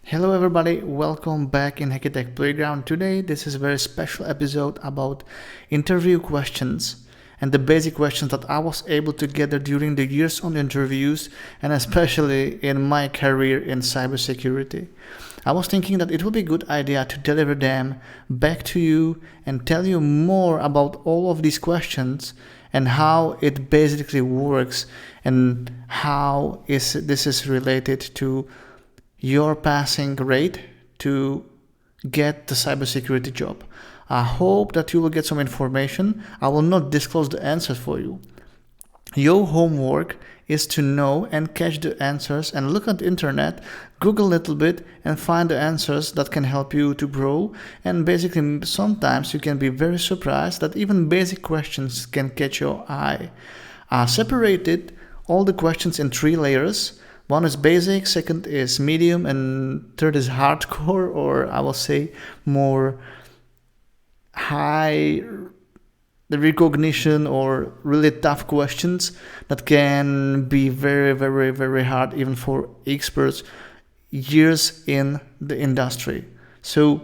Hello everybody, welcome back in Hackitect Playground. Today this is a very special episode about interview questions and the basic questions that I was able to gather during the years on interviews and especially in my career in cybersecurity. I was thinking that it would be a good idea to deliver them back to you and tell you more about all of these questions and how it basically works and how this is related to your passing rate to get the cybersecurity job. I hope that you will get some information. I will not disclose the answers for you. Your homework is to know and catch the answers and look at the internet, Google a little bit and find the answers that can help you to grow. And basically sometimes you can be very surprised that even basic questions can catch your eye. I separated all the questions in 3 layers. One is basic, second is medium, and third is hardcore, or I will say more high recognition or really tough questions that can be very, very, very hard even for experts years in the industry. So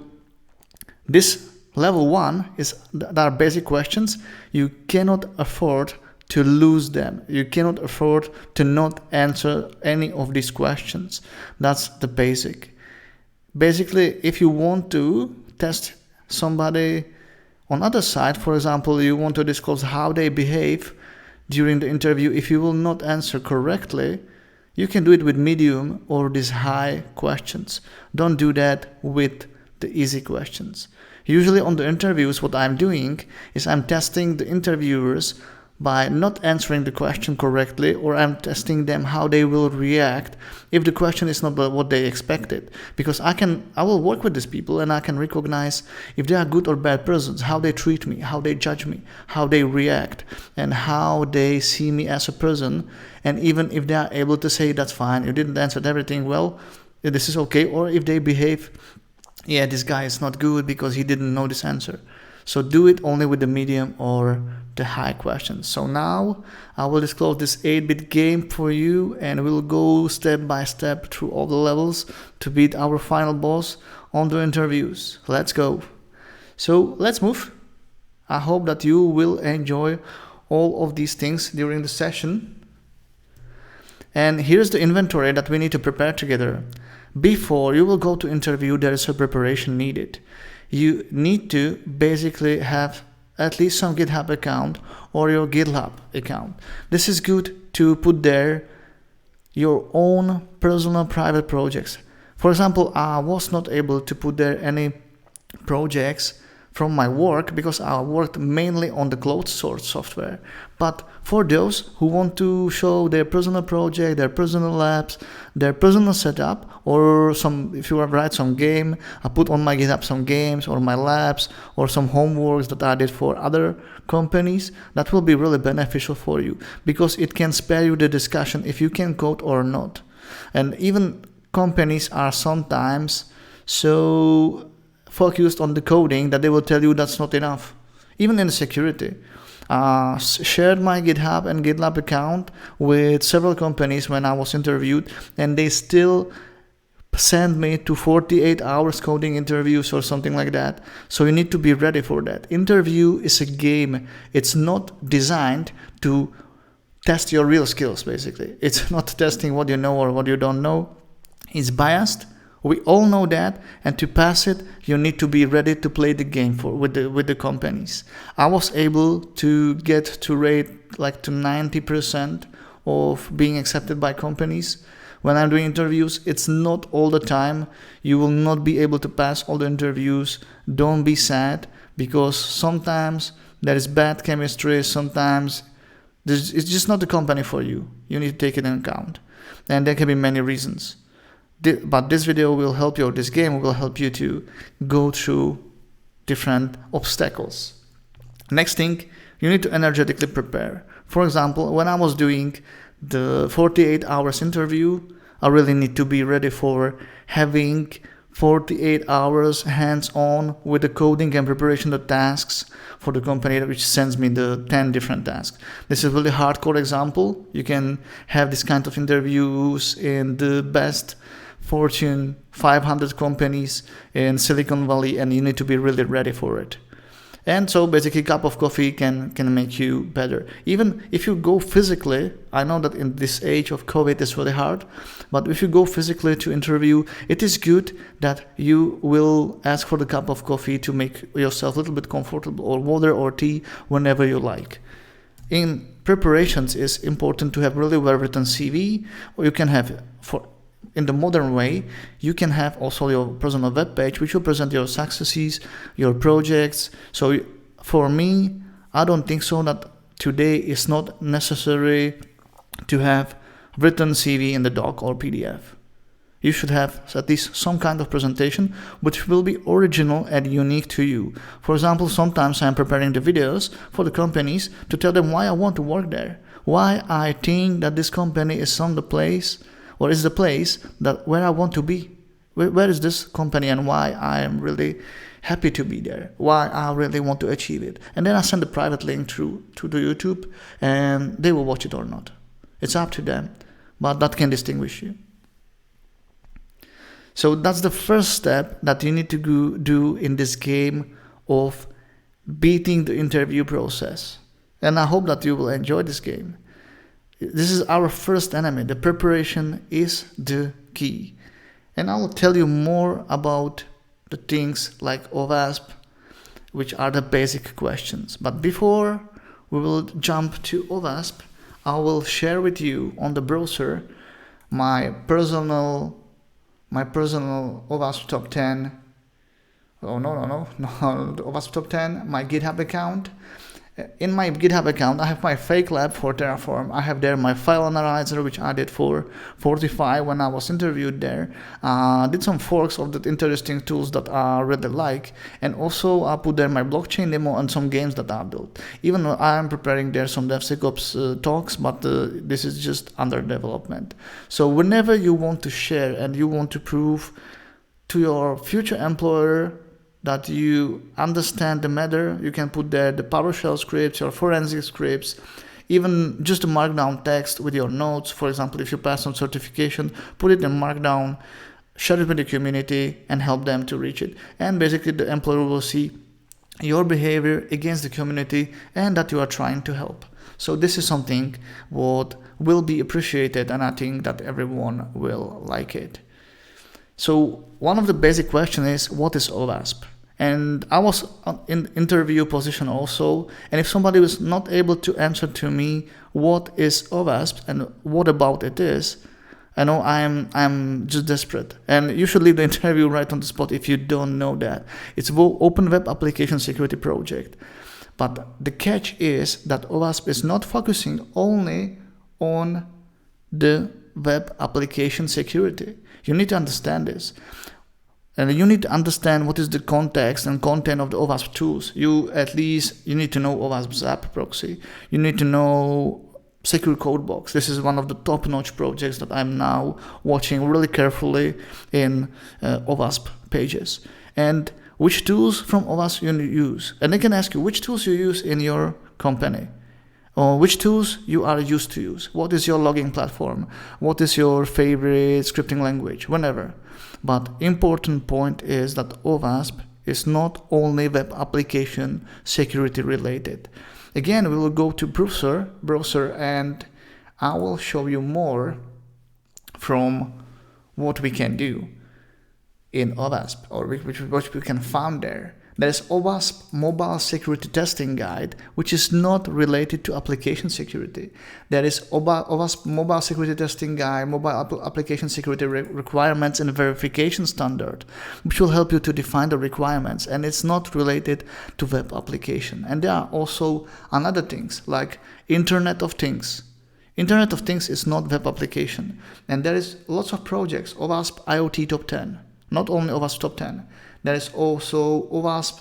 this level 1 is that are basic questions. You cannot afford to lose them. You cannot afford to not answer any of these questions. That's the basic. Basically, if you want to test somebody on other side, for example, you want to disclose how they behave during the interview, if you will not answer correctly, you can do it with medium or these high questions. Don't do that with the easy questions. Usually on the interviews, what I'm doing is I'm testing the interviewers by not answering the question correctly, or I'm testing them how they will react if the question is not what they expected. Because I will work with these people and I can recognize if they are good or bad persons, how they treat me, how they judge me, how they react, and how they see me as a person. And even if they are able to say, that's fine, you didn't answer everything well, this is okay, or if they behave, yeah, this guy is not good because he didn't know this answer. So do it only with the medium or the high questions. So now I will disclose this 8-bit game for you and we'll go step by step through all the levels to beat our final boss on the interviews. Let's go. So let's move. I hope that you will enjoy all of these things during the session. And here's the inventory that we need to prepare together. Before you will go to interview, there is a preparation needed. You need to basically have at least some GitHub account or your GitLab account. This is good to put there your own personal private projects. For example, I was not able to put there any projects from my work because I worked mainly on the closed source software. But for those who want to show their personal project, their personal labs, their personal setup, or if you write some game, I put on my GitHub some games or my labs or some homeworks that I did for other companies, that will be really beneficial for you because it can spare you the discussion if you can code or not. And even companies are sometimes so focused on the coding that they will tell you that's not enough. Even in the security. Shared my GitHub and GitLab account with several companies when I was interviewed, and they still send me to 48 hours coding interviews or something like that. So you need to be ready for that. Interview is a game. It's not designed to test your real skills, basically. It's not testing what you know or what you don't know. It's biased. We all know that, and to pass it, you need to be ready to play the game with the companies. I was able to get to rate like to 90% of being accepted by companies. When I'm doing interviews, it's not all the time. You will not be able to pass all the interviews. Don't be sad, because sometimes there is bad chemistry. Sometimes it's just not the company for you. You need to take it into account, and there can be many reasons. But this video will help you, or this game will help you to go through different obstacles. Next thing, you need to energetically prepare. For example, when I was doing the 48 hours interview, I really need to be ready for having 48 hours hands-on with the coding and preparation of the tasks for the company which sends me the 10 different tasks. This is a really hardcore example. You can have this kind of interviews in the best Fortune 500 companies in Silicon Valley, and you need to be really ready for it. And so basically a cup of coffee can make you better. Even if you go physically, I know that in this age of COVID it's really hard, but if you go physically to interview, it is good that you will ask for the cup of coffee to make yourself a little bit comfortable, or water or tea, whenever you like. In preparations, it's important to have really well-written CV, or you can have, in the modern way, you can have also your personal web page, which will present your successes, your projects. So for me, I don't think so that today is not necessary to have written CV in the doc or PDF. You should have at least some kind of presentation which will be original and unique to you. For example, sometimes I'm preparing the videos for the companies to tell them why I want to work there, why I think that this company is on the place, or is the place that where I want to be. Where is this company and why I am really happy to be there, why I really want to achieve it. And then I send a private link to the YouTube, and they will watch it or not. It's up to them, but that can distinguish you. So that's the first step that you need to do in this game of beating the interview process. And I hope that you will enjoy this game. This is our first enemy. The preparation is the key. And I will tell you more about the things like OWASP, which are the basic questions. But before we will jump to OWASP, I will share with you on the browser my personal OWASP top 10. Oh, no, the OWASP top 10, my GitHub account. In my GitHub account, I have my fake lab for Terraform. I have there my file analyzer, which I did for Fortify when I was interviewed there. Did some forks of the interesting tools that I really like. And also I put there my blockchain demo and some games that I built. Even though I am preparing there some DevSecOps talks, but this is just under development. So whenever you want to share and you want to prove to your future employer that you understand the matter, you can put there the PowerShell scripts, your forensic scripts, even just a markdown text with your notes. For example, if you pass some certification, put it in markdown, share it with the community, and help them to reach it. And basically the employer will see your behavior against the community and that you are trying to help. So this is something what will be appreciated, and I think that everyone will like it. So one of the basic questions is, what is OWASP? And I was in interview position also, and if somebody was not able to answer to me what is OWASP and what about it is, I know I'm just desperate. And you should leave the interview right on the spot if you don't know that. It's an open web application security project. But the catch is that OWASP is not focusing only on the web application security. You need to understand this. And you need to understand what is the context and content of the OWASP tools. You need to know OWASP Zap proxy. You need to know Secure Codebox. This is one of the top-notch projects that I'm now watching really carefully in OWASP pages. And which tools from OWASP you use. And they can ask you which tools you use in your company. Or which tools you are used to use. What is your logging platform? What is your favorite scripting language? Whenever. But important point is that OWASP is not only web application security related. Again, we will go to browser, and I will show you more from what we can do in OWASP, or which we can find there. There is OWASP Mobile Security Testing Guide, which is not related to application security. There is OWASP Mobile Security Testing Guide, Mobile Application Security Requirements and Verification Standard, which will help you to define the requirements, and it's not related to web application. And there are also another things like Internet of Things. Internet of Things is not web application. And there is lots of projects, OWASP IoT Top 10, not only OWASP Top 10. There is also OWASP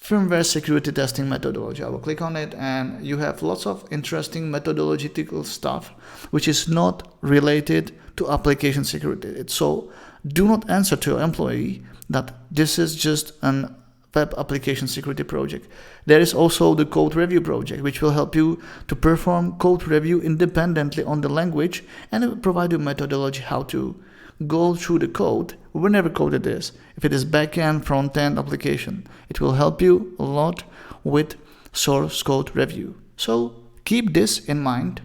Firmware Security Testing Methodology. I will click on it, and you have lots of interesting methodological stuff which is not related to application security. So do not answer to your employee that this is just an web application security project. There is also the code review project, which will help you to perform code review independently on the language, and it will provide you methodology how to go through the code, whenever code it is. If it is backend, front-end application, it will help you a lot with source code review. So keep this in mind,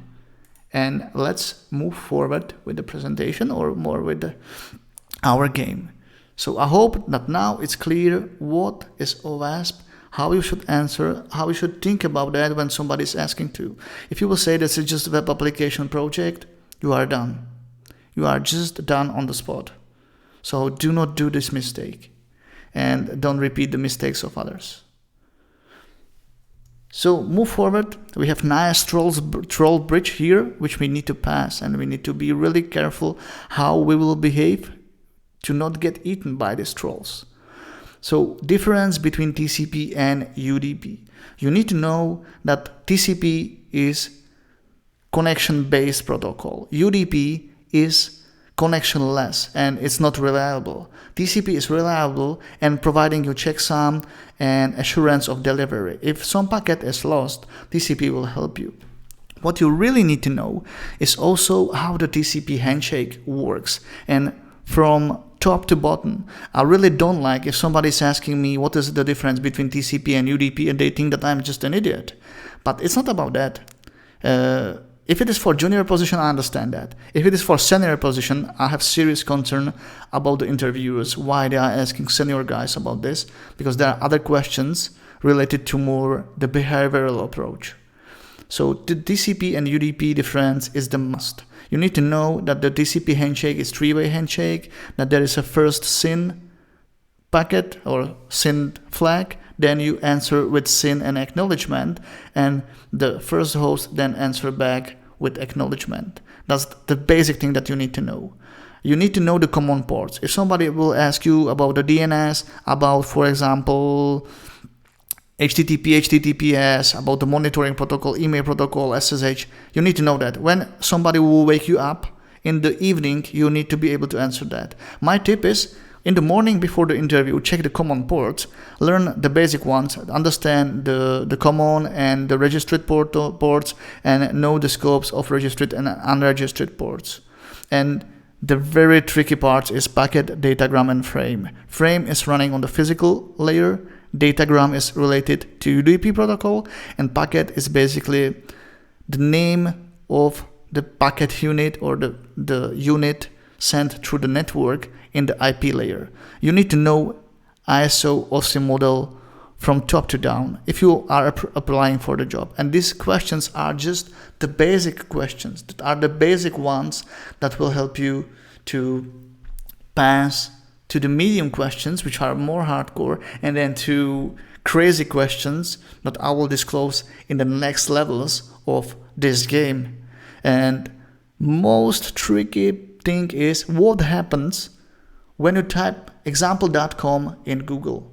and let's move forward with the presentation, or more with our game. So I hope that now it's clear what is OWASP, how you should answer, how you should think about that when somebody is asking to. If you will say this is just a web application project, you are done. You are just done on the spot. So do not do this mistake, and don't repeat the mistakes of others. So move forward. We have nice troll bridge here, which we need to pass, and we need to be really careful how we will behave to not get eaten by these trolls. So difference between TCP and UDP. You need to know that TCP is connection-based protocol. UDP is connectionless, and it's not reliable. TCP is reliable and providing you checksum and assurance of delivery. If some packet is lost, TCP will help you. What you really need to know is also how the TCP handshake works, and from top to bottom. I really don't like if somebody is asking me what is the difference between TCP and UDP and they think that I'm just an idiot. But it's not about that. If it is for junior position, I understand that. If it is for senior position, I have serious concern about the interviewers, why they are asking senior guys about this, because there are other questions related to more the behavioral approach. So the TCP and UDP difference is the must. You need to know that the TCP handshake is three-way handshake, that there is a first SYN packet or SYN flag, then you answer with SYN and acknowledgement, and the first host then answer back with acknowledgement. That's the basic thing that you need to know. You need to know the common ports. If somebody will ask you about the DNS, about, for example, HTTP, HTTPS, about the monitoring protocol, email protocol, SSH, you need to know that. When somebody will wake you up in the evening, you need to be able to answer that. My tip is, in the morning before the interview, check the common ports, learn the basic ones, understand the common and the registered ports, and know the scopes of registered and unregistered ports. And the very tricky part is packet, datagram, and frame. Frame is running on the physical layer, datagram is related to UDP protocol, and packet is basically the name of the packet unit or the unit sent through the network in the IP layer. You need to know ISO OSI model from top to down if you are applying for the job. And these questions are just the basic questions, that are the basic ones that will help you to pass to the medium questions, which are more hardcore, and then to crazy questions that I will disclose in the next levels of this game. And most tricky thing is what happens when you type example.com in Google.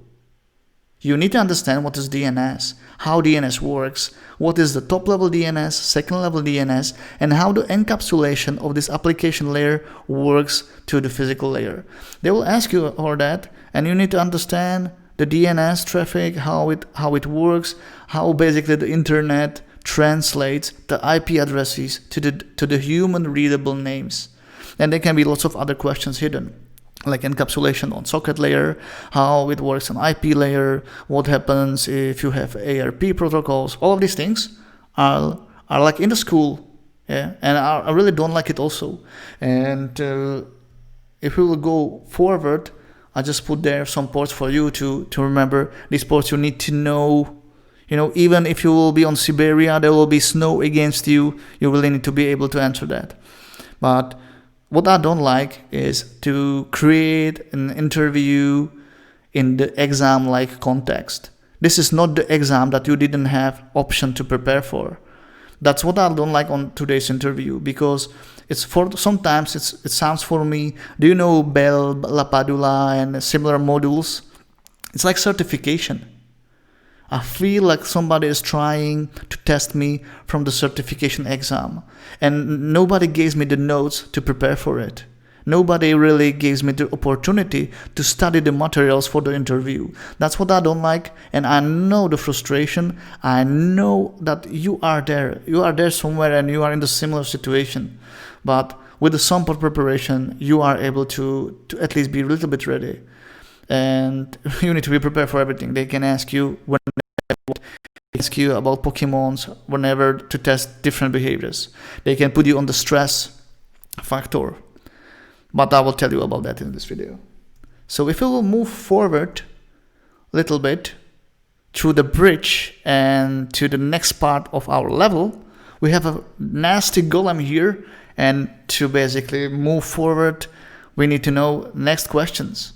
You need to understand what is DNS, how DNS works, what is the top level DNS, second level DNS, and how the encapsulation of this application layer works to the physical layer. They will ask you all that, and you need to understand the DNS traffic, how it works, how basically the internet translates the IP addresses to the human readable names. And there can be lots of other questions hidden, like encapsulation on socket layer, how it works on IP layer, what happens if you have ARP protocols. All of these things are like in the school, yeah, and I really don't like it also. And if we will go forward, I just put there some ports for you to remember. These ports you need to know. You know, even if you will be on Siberia, there will be snow against you, you really need to be able to answer that. But what I don't like is to create an interview in the exam-like context. This is not the exam that you didn't have option to prepare for. That's what I don't like on today's interview, because sometimes it sounds for me, do you know Bell, Lapadula, and similar modules? It's like certification. I feel like somebody is trying to test me from the certification exam, and nobody gives me the notes to prepare for it. Nobody really gives me the opportunity to study the materials for the interview. That's what I don't like, and I know the frustration. I know that you are there somewhere and you are in the similar situation. But with the sample preparation, you are able to at least be a little bit ready. And you need to be prepared for everything. They can ask you about Pokemons whenever to test different behaviors. They can put you on the stress factor. But I will tell you about that in this video. So if we will move forward a little bit through the bridge and to the next part of our level, we have a nasty golem here, and to basically move forward, we need to know next questions.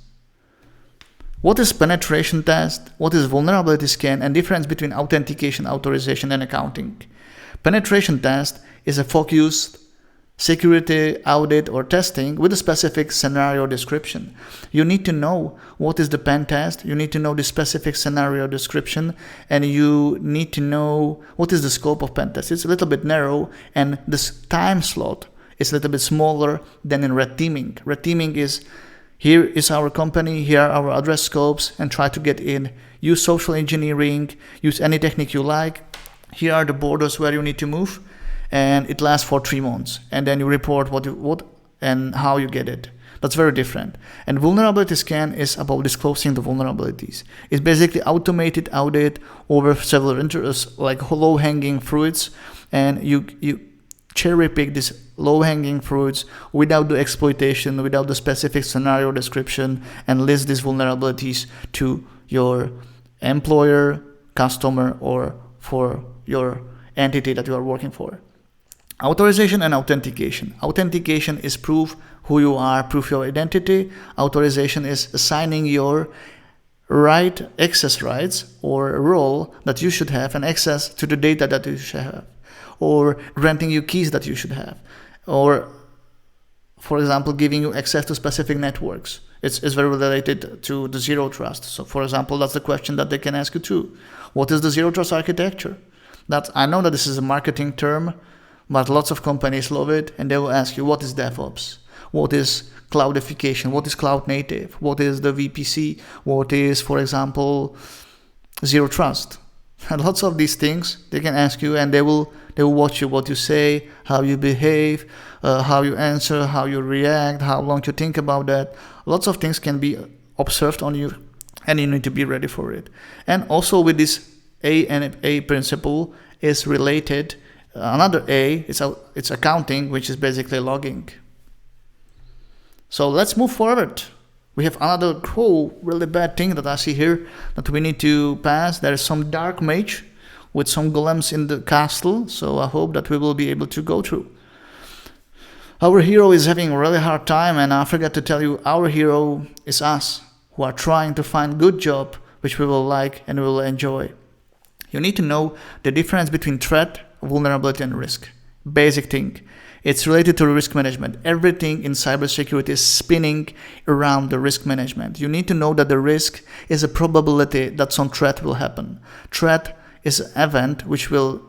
What is penetration test? What is vulnerability scan? And difference between authentication, authorization, and accounting. Penetration test is a focused security audit or testing with a specific scenario description. You need to know what is the pen test, you need to know the specific scenario description, and you need to know what is the scope of pen test. It's a little bit narrow, and this time slot is a little bit smaller than in red teaming. Red teaming is, here is our company, here are our address scopes, and try to get in. Use social engineering, use any technique you like. Here are the borders where you need to move. And it lasts for 3 months, and then you report what and how you get it. That's very different. And vulnerability scan is about disclosing the vulnerabilities. It's basically automated audit over several interests, like low-hanging fruits, and you cherry pick these low-hanging fruits without the exploitation, without the specific scenario description, and list these vulnerabilities to your employer, customer, or for your entity that you are working for. Authorization and authentication. Authentication is proof who you are, proof your identity. Authorization is assigning your access rights or role that you should have and access to the data that you should have, or granting you keys that you should have, or for example giving you access to specific networks. It's very related to the zero trust. So for example, that's the question that they can ask you too. What is the zero trust architecture? I know that this is a marketing term, but lots of companies love it, and they will ask you, what is DevOps? What is cloudification? What is cloud native? What is the VPC? What is, for example, zero trust? And lots of these things they can ask you, and they will watch you, what you say, how you behave, how you answer, how you react, how long you think about that. Lots of things can be observed on you, and you need to be ready for it. And also with this A and A principle is related. Another A, it's accounting, which is basically logging. So let's move forward. We have another really bad thing that I see here that we need to pass. There is some dark mage with some golems in the castle, so I hope that we will be able to go through. Our hero is having a really hard time, and I forgot to tell you, our hero is us, who are trying to find good job which we will like and we will enjoy. You need to know the difference between threat, vulnerability, and risk. Basic thing. It's related to risk management. Everything in cybersecurity is spinning around the risk management. You need to know that the risk is a probability that some threat will happen. Threat is an event which will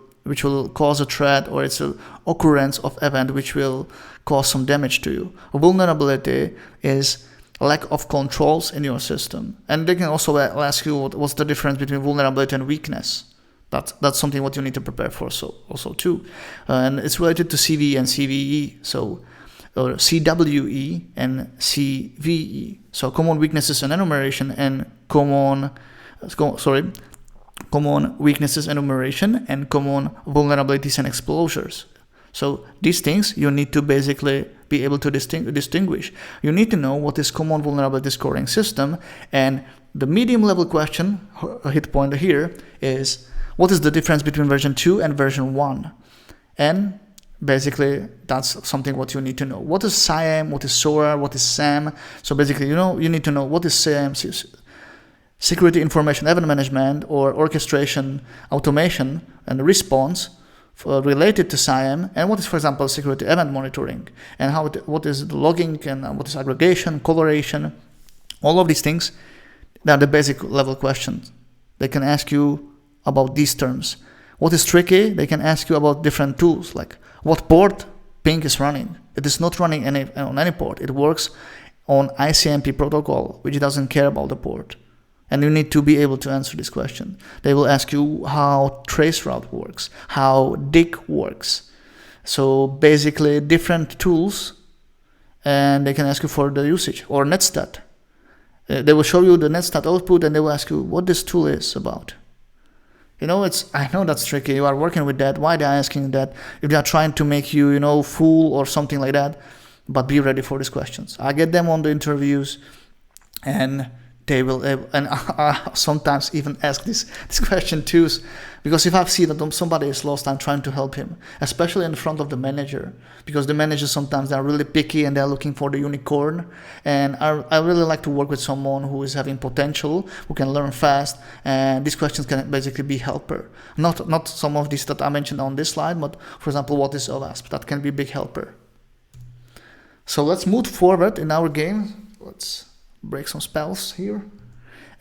cause a threat, or it's an occurrence of event which will cause some damage to you. Vulnerability is lack of controls in your system. And they can also ask you what's the difference between vulnerability and weakness. That's something what you need to prepare for also too. And it's related to CVE and CVE, or CWE and CVE. So common weaknesses and enumeration, and common weaknesses enumeration, and common vulnerabilities and exposures. So these things you need to basically be able to distinguish. You need to know what is common vulnerability scoring system, and the medium level question, hit point here, is what is the difference between version 2 and version 1? And basically that's something what you need to know. What is SIAM? What is SORA? What is SAM? So basically, you need to know what is SIAM, security information event management, or orchestration, automation, and response related to SIAM, and what is, for example, security event monitoring, and what is the logging, and what is aggregation, coloration. All of these things, they are the basic level questions. They can ask you about these terms. What is tricky? They can ask you about different tools, like what port ping is running. It is not running on any port. It works on ICMP protocol, which doesn't care about the port. And you need to be able to answer this question. They will ask you how traceroute works, how DIG works. So basically different tools and they can ask you for the usage, or netstat. They will show you the netstat output, and they will ask you what this tool is about. I know that's tricky. You are working with that. Why they are asking that? If they are trying to make you, fool or something like that. But be ready for these questions. I get them on the interviews, and they will, and I sometimes even ask this question too, because if I see that somebody is lost, I'm trying to help him, especially in front of the manager, because the managers sometimes they are really picky and they're looking for the unicorn, and I really like to work with someone who is having potential, who can learn fast, and these questions can basically be helper. Not some of these that I mentioned on this slide, but for example, what is OWASP? That can be a big helper. So let's move forward in our game. Let's break some spells here.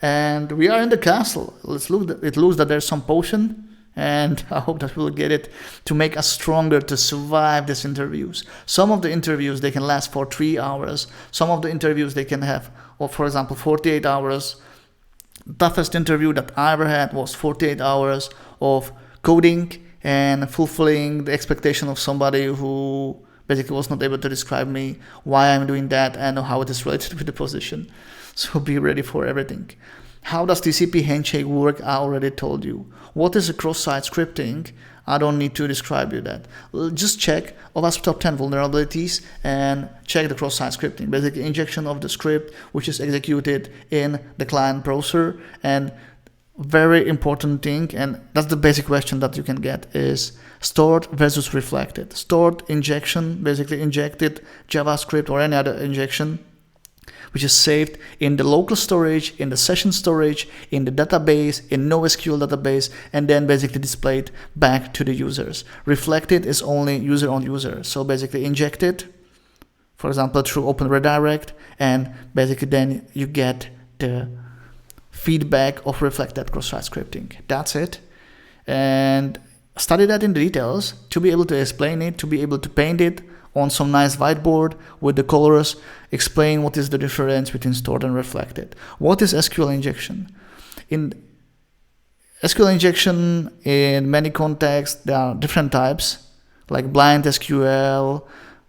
And we are in the castle. It looks that there's some potion, and I hope that we'll get it to make us stronger to survive these interviews. Some of the interviews, they can last for 3 hours. Some of the interviews they can have, or for example, 48 hours. The toughest interview that I ever had was 48 hours of coding and fulfilling the expectation of somebody who basically was not able to describe me, why I'm doing that, and how it is related with the position. So be ready for everything. How does TCP handshake work? I already told you. What is a cross-site scripting? I don't need to describe you that. Just check OWASP top 10 vulnerabilities and check the cross-site scripting. Basically injection of the script which is executed in the client browser. And very important thing, and that's the basic question that you can get, is stored versus reflected. Stored injection, basically injected JavaScript or any other injection, which is saved in the local storage, in the session storage, in the database, in NoSQL database, and then basically displayed back to the users. Reflected is only user on user. So basically injected, for example, through Open Redirect, and basically then you get the feedback of reflected cross-site scripting. That's it. And study that in details to be able to explain it, to be able to paint it on some nice whiteboard with the colors, explain what is the difference between stored and reflected. What is SQL injection? In SQL injection, in many contexts, there are different types, like blind SQL,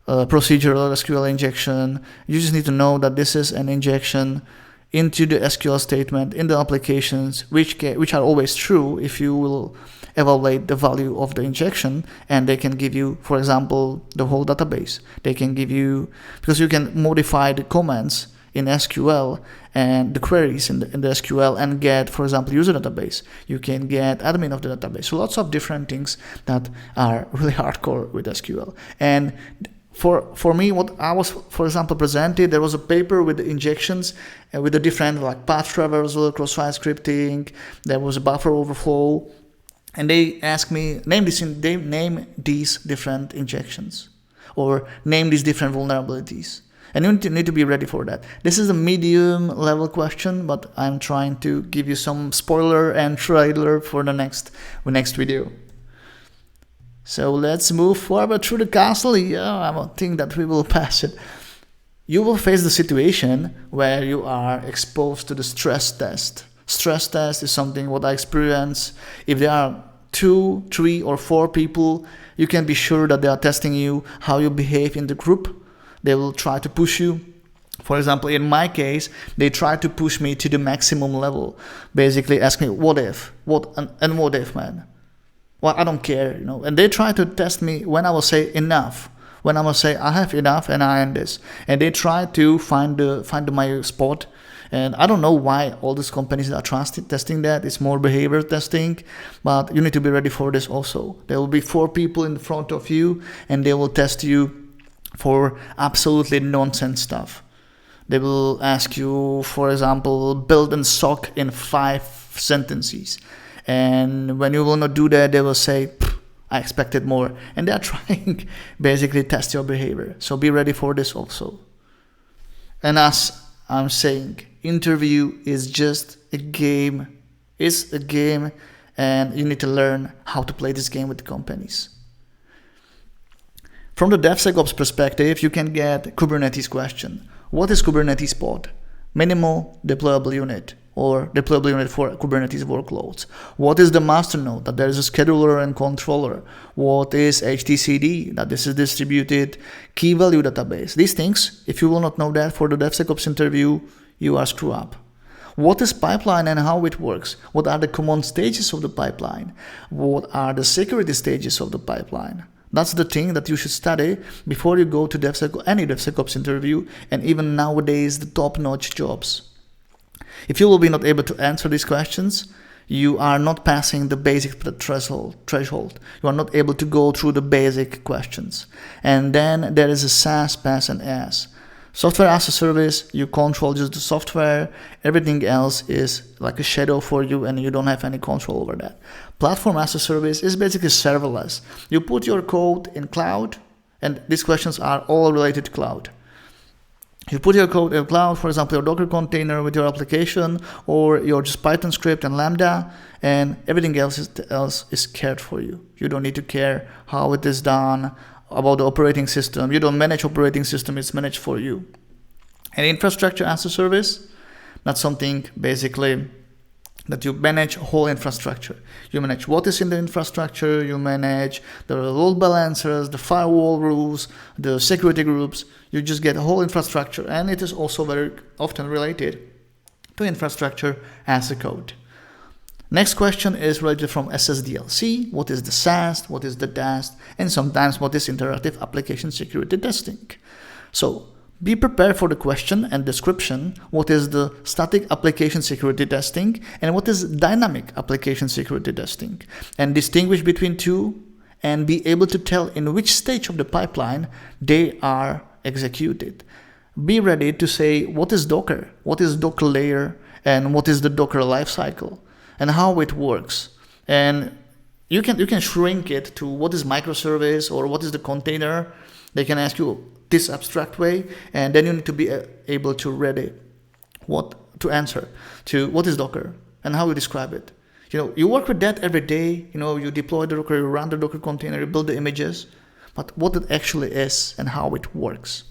procedural SQL injection. You just need to know that this is an injection into the SQL statement in the applications, which are always true if you will evaluate the value of the injection, and they can give you, for example, the whole database. They can give you, because you can modify the comments in SQL and the queries in the SQL and get, for example, user database. You can get admin of the database. So lots of different things that are really hardcore with SQL. And for me, what I was, for example, presented, there was a paper with the injections with the different like path traversal, cross-site scripting. There was a buffer overflow, and they asked me name these different injections or name these different vulnerabilities. And you need to be ready for that. This is a medium level question, but I'm trying to give you some spoiler and trailer for the next video. So let's move forward through the castle. Yeah, I don't think that we will pass it. You will face the situation where you are exposed to the stress test. Stress test is something what I experience. If there are 2, 3, or 4 people, you can be sure that they are testing you, how you behave in the group. They will try to push you. For example, in my case, they try to push me to the maximum level. Basically ask me, what if, man? Well, I don't care, and they try to test me when I will say enough, when I will say I have enough and I end this, and they try to find my spot. And I don't know why all these companies are testing that. It's more behavior testing, but you need to be ready for this also. There will be 4 people in front of you, and they will test you for absolutely nonsense stuff. They will ask you, for example, build a SOC in 5 sentences. And when you will not do that, they will say, I expected more. And they are trying basically test your behavior. So be ready for this also. And as I'm saying, interview is just a game. It's a game, and you need to learn how to play this game with the companies. From the DevSecOps perspective, you can get Kubernetes question. What is Kubernetes pod? Minimal deployable unit. or deployable unit for Kubernetes workloads. What is the master node? That there is a scheduler and controller. What is HTCD? That this is distributed key value database. These things, if you will not know that for the DevSecOps interview, you are screw up. What is pipeline and how it works? What are the common stages of the pipeline? What are the security stages of the pipeline? That's the thing that you should study before you go to any DevSecOps interview, and even nowadays the top-notch jobs. If you will be not able to answer these questions, you are not passing the basic threshold. You are not able to go through the basic questions. And then there is a SaaS, PaaS, and IaaS. Software as a service, you control just the software. Everything else is like a shadow for you and you don't have any control over that. Platform as a service is basically serverless. You put your code in cloud, and these questions are all related to cloud. You put your code in cloud, for example, your Docker container with your application, or your just Python script and Lambda, and everything else is cared for you. You don't need to care how it is done, about the operating system. You don't manage operating system, it's managed for you. And infrastructure as a service, that's something basically that you manage whole infrastructure. You manage what is in the infrastructure, you manage the load balancers, the firewall rules, the security groups. You just get a whole infrastructure, and it is also very often related to infrastructure as a code. Next question is related from SSDLC. What is the SAST? What is the DAST? And sometimes what is interactive application security testing? So be prepared for the question and description. What is the static application security testing and what is dynamic application security testing? And distinguish between two and be able to tell in which stage of the pipeline they are executed. Be ready to say what is Docker, what is Docker layer, and what is the Docker lifecycle, and how it works. And you can shrink it to what is microservice or what is the container. They can ask you this abstract way, and then you need to be able to ready to answer to what is Docker and how you describe it. You work with that every day. You deploy the Docker, you run the Docker container, you build the images, but what it actually is and how it works.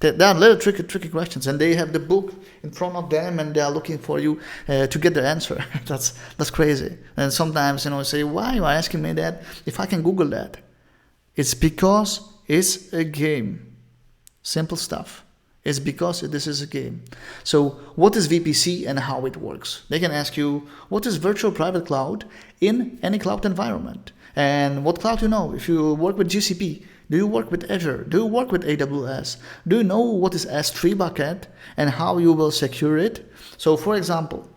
There are little tricky questions, and they have the book in front of them, and they are looking for you to get the answer. That's crazy. And sometimes, say, why are you asking me that if I can Google that? It's because it's a game. Simple stuff. It's because this is a game. So what is VPC and how it works? They can ask you, what is virtual private cloud in any cloud environment? And what cloud you know? If you work with GCP, do you work with Azure? Do you work with AWS? Do you know what is S3 bucket and how you will secure it? So for example,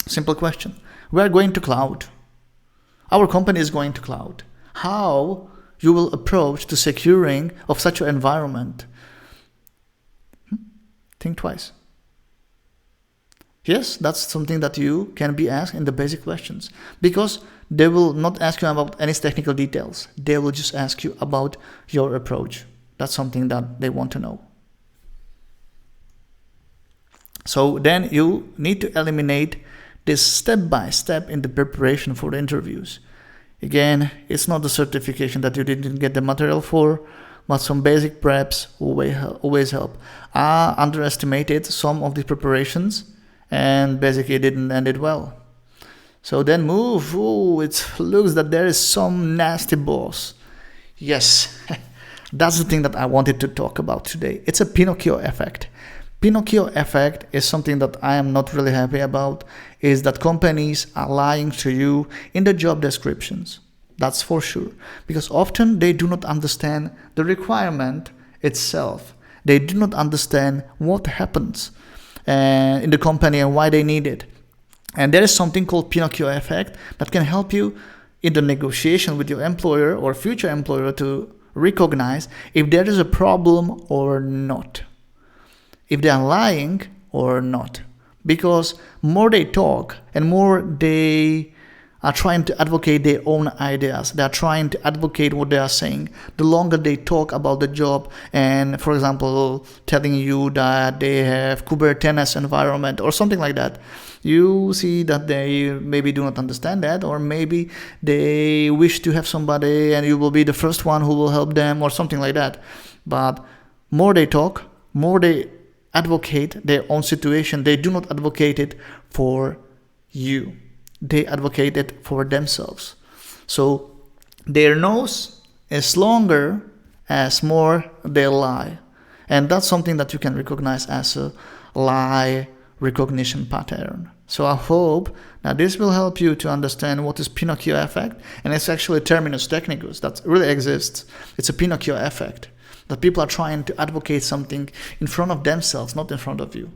simple question. We are going to cloud. Our company is going to cloud. How you will approach the securing of such an environment? Think twice. Yes, that's something that you can be asked in the basic questions, because they will not ask you about any technical details. They will just ask you about your approach. That's something that they want to know. So then you need to eliminate this step by step in the preparation for the interviews. Again, it's not the certification that you didn't get the material for, but some basic preps always help. I underestimated some of the preparations and basically didn't end it well. So then move. It looks that there is some nasty boss. Yes, that's the thing that I wanted to talk about today. It's a Pinnochio effect. Pinnochio effect is something that I am not really happy about, is that companies are lying to you in the job descriptions. That's for sure. Because often they do not understand the requirement itself. They do not understand what happens in the company and why they need it. And there is something called Pinnochio effect that can help you in the negotiation with your employer or future employer to recognize if there is a problem or not. If they are lying or not. Because more they talk and more they are trying to advocate their own ideas. They are trying to advocate what they are saying. The longer they talk about the job and, for example, telling you that they have Kubernetes environment or something like that, you see that they maybe do not understand that, or maybe they wish to have somebody and you will be the first one who will help them or something like that. But more they talk, more they advocate their own situation. They do not advocate it for you. They advocate it for themselves. So their nose is longer as more they lie. And that's something that you can recognize as a lie recognition pattern. So I hope that this will help you to understand what is Pinnochio effect. And it's actually a terminus technicus that really exists. It's a Pinnochio effect. That people are trying to advocate something in front of themselves, not in front of you.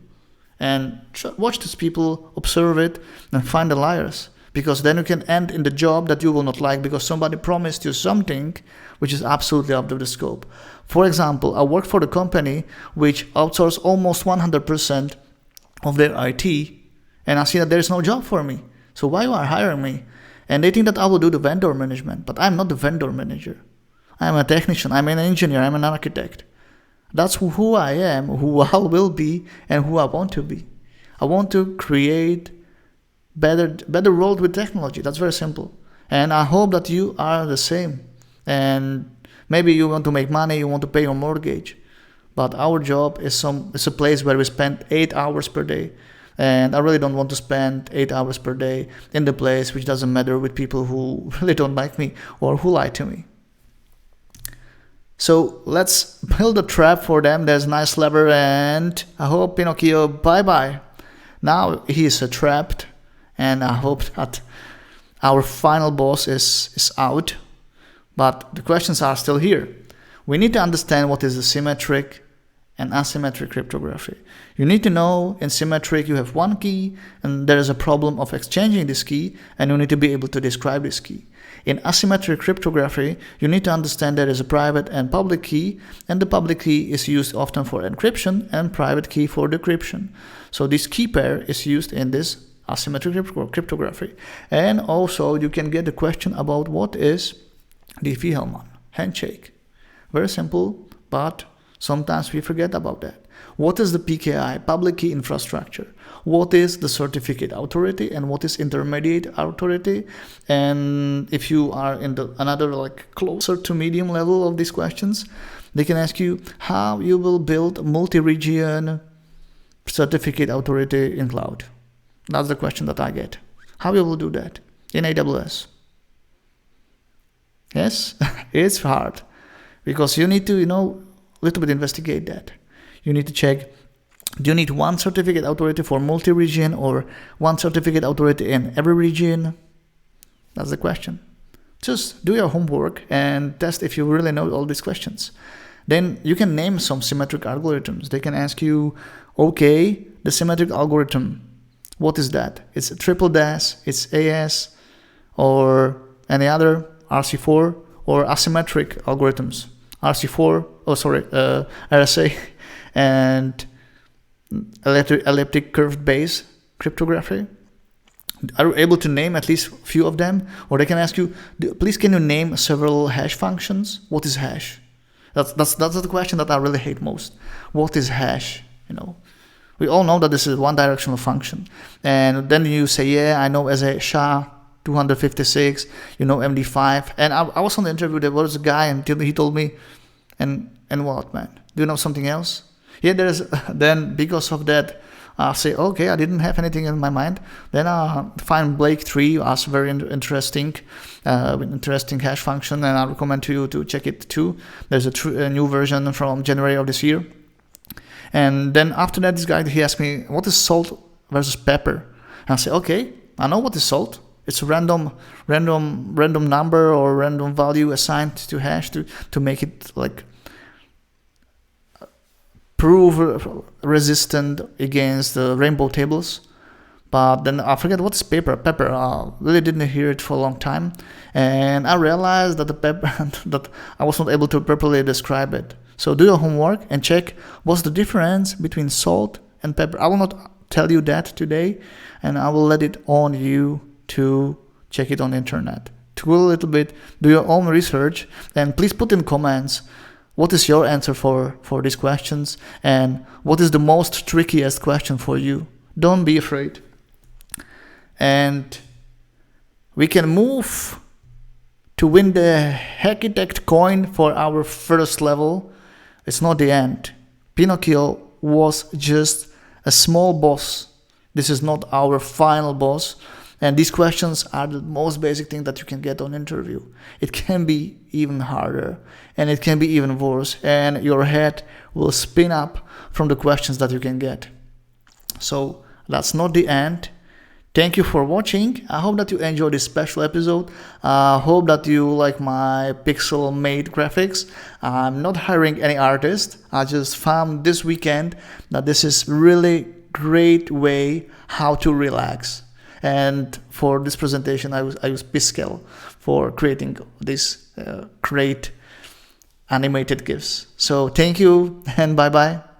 And watch these people, observe it, and find the liars. Because then you can end in the job that you will not like because somebody promised you something which is absolutely out of the scope. For example, I work for the company which outsources almost 100% of their IT, and I see that there is no job for me. So why you are hiring me? And they think that I will do the vendor management, but I'm not the vendor manager. I'm a technician, I'm an engineer, I'm an architect. That's who I am, who I will be, and who I want to be. I want to create better world with technology. That's very simple. And I hope that you are the same. And maybe you want to make money, you want to pay your mortgage. But our job is a place where we spend 8 hours per day. And I really don't want to spend 8 hours per day in the place which doesn't matter with people who really don't like me or who lie to me. So let's build a trap for them. There's a nice lever, and I hope Pinnochio, bye-bye. Now he is trapped, and I hope that our final boss is out. But the questions are still here. We need to understand what is the symmetric and asymmetric cryptography. You need to know in symmetric you have one key and there is a problem of exchanging this key, and you need to be able to describe this key. In asymmetric cryptography, you need to understand there is a private and public key, and the public key is used often for encryption and private key for decryption. So this key pair is used in this asymmetric cryptography. And also you can get the question about what is the Fihelman handshake. Very simple, but sometimes we forget about that. What is the PKI, public key infrastructure? What is the certificate authority and what is intermediate authority? And if you are in another closer to medium level of these questions, they can ask you how you will build multi-region certificate authority in cloud. That's the question that I get. How you will do that in AWS? Yes, it's hard because you need to, little bit investigate that. You need to check, do you need one certificate authority for multi-region or one certificate authority in every region? That's the question. Just do your homework and test if you really know all these questions. Then you can name some symmetric algorithms. They can ask you, okay, the symmetric algorithm, what is that? It's a triple dash, it's AS, or any other RC4 or asymmetric algorithms. RSA and elliptic curved base cryptography. Are you able to name at least a few of them? Or they can ask you, please can you name several hash functions? What is hash? That's the question that I really hate most. What is hash? We all know that this is one directional function. And then you say, yeah, I know as a SHA 256, MD5. And I was on the interview, there was a guy and he told me, and what, man? Do you know something else? Yeah, then because of that, I say, okay, I didn't have anything in my mind. Then I find Blake 3 as very interesting hash function, and I recommend to you to check it too. There's a new version from January of this year. And then after that, this guy, he asked me, what is salt versus pepper? And I say, okay, I know what is salt. It's a random number or random value assigned to hash to make it proof resistant against the rainbow tables. But then I forget what's pepper. I really didn't hear it for a long time, and I realized that that I was not able to properly describe it. So do your homework and check what's the difference between salt and pepper. I will not tell you that today, and I will let it on you to check it on the internet. Tool a little bit, do your own research, and please put in comments what is your answer for these questions and what is the most trickiest question for you. Don't be afraid. And we can move to win the Hackitect coin for our first level. It's not the end. Pinnochio was just a small boss. This is not our final boss. And these questions are the most basic thing that you can get on interview. It can be even harder, and it can be even worse, and your head will spin up from the questions that you can get. So that's not the end. Thank you for watching. I hope that you enjoyed this special episode. I hope that you like my pixel-made graphics. I'm not hiring any artist. I just found this weekend that this is really great way how to relax. And for this presentation, I use Piskel for creating these great animated GIFs. So thank you and bye-bye.